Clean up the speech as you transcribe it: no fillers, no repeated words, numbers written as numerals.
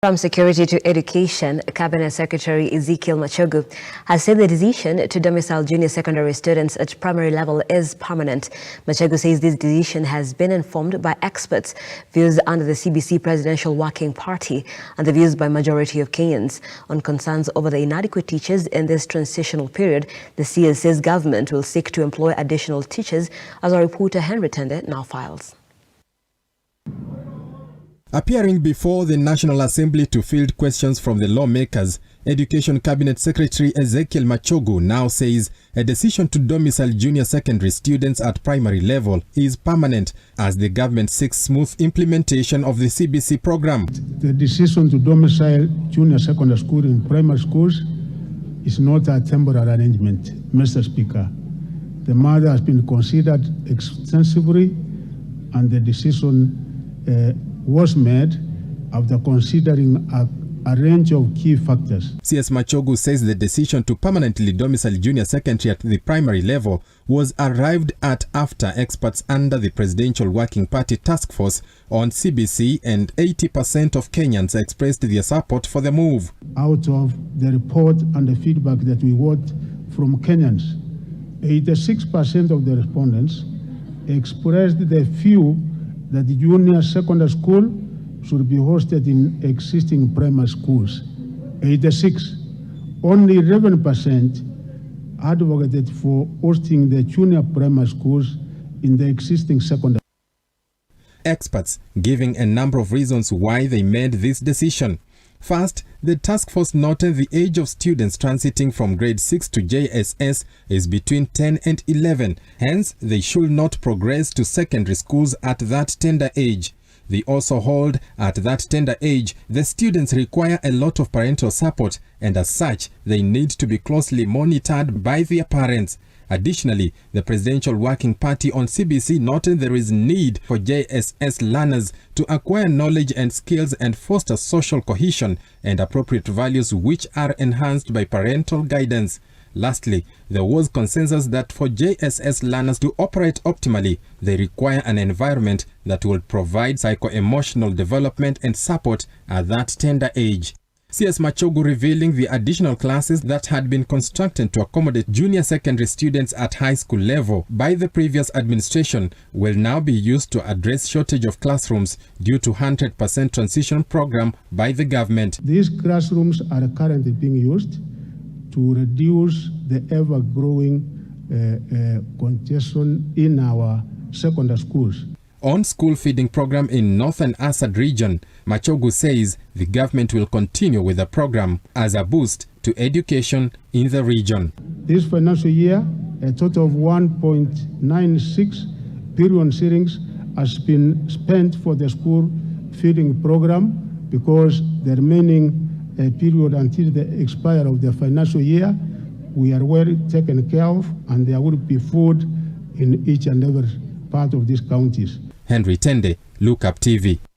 From security to education, Cabinet Secretary Ezekiel Machogu has said the decision to domicile junior secondary students at primary level is permanent. Machogu says this decision has been informed by experts, views under the CBC Presidential Working Party, and the views by majority of Kenyans. On concerns over the inadequate teachers in this transitional period, the JSS government will seek to employ additional teachers, as our reporter Henry Tende now files. Appearing before the National Assembly to field questions from the lawmakers, Education Cabinet Secretary Ezekiel Machogu now says a decision to domicile junior secondary students at primary level is permanent as the government seeks smooth implementation of the CBC program. The decision to domicile junior secondary school in primary schools is not a temporary arrangement, Mr. Speaker. The matter has been considered extensively and the decision was made after considering a range of key factors. CS Machogu says the decision to permanently domicile junior secondary at the primary level was arrived at after experts under the Presidential Working Party Task Force on CBC and 80% of Kenyans expressed their support for the move. Out of the report and the feedback that we got from Kenyans, 86% of the respondents expressed the view that the junior secondary school should be hosted in existing primary schools. 86. Only 11% advocated for hosting the junior primary schools in the existing secondary. Experts giving a number of reasons why they made this decision. First, the task force noted the age of students transiting from grade 6 to JSS is between 10 and 11. Hence, they should not progress to secondary schools at that tender age. They also hold at that tender age, the students require a lot of parental support, and as such, they need to be closely monitored by their parents. Additionally, the Presidential Working Party on CBC noted there is need for JSS learners to acquire knowledge and skills and foster social cohesion and appropriate values which are enhanced by parental guidance. Lastly, there was consensus that for JSS learners to operate optimally, they require an environment that will provide psycho-emotional development and support at that tender age. CS Machogu revealing the additional classes that had been constructed to accommodate junior secondary students at high school level by the previous administration will now be used to address shortage of classrooms due to 100% transition program by the government. These classrooms are currently being used to reduce the ever-growing congestion in our secondary schools. On school feeding program in Northern Assad region, Machogu says the government will continue with the program as a boost to education in the region. This financial year, a total of 1.96 billion shillings has been spent for the school feeding program because the remaining period until the expire of the financial year, we are well taken care of and there will be food in each and every part of these counties. Henry Tende, Look Up TV.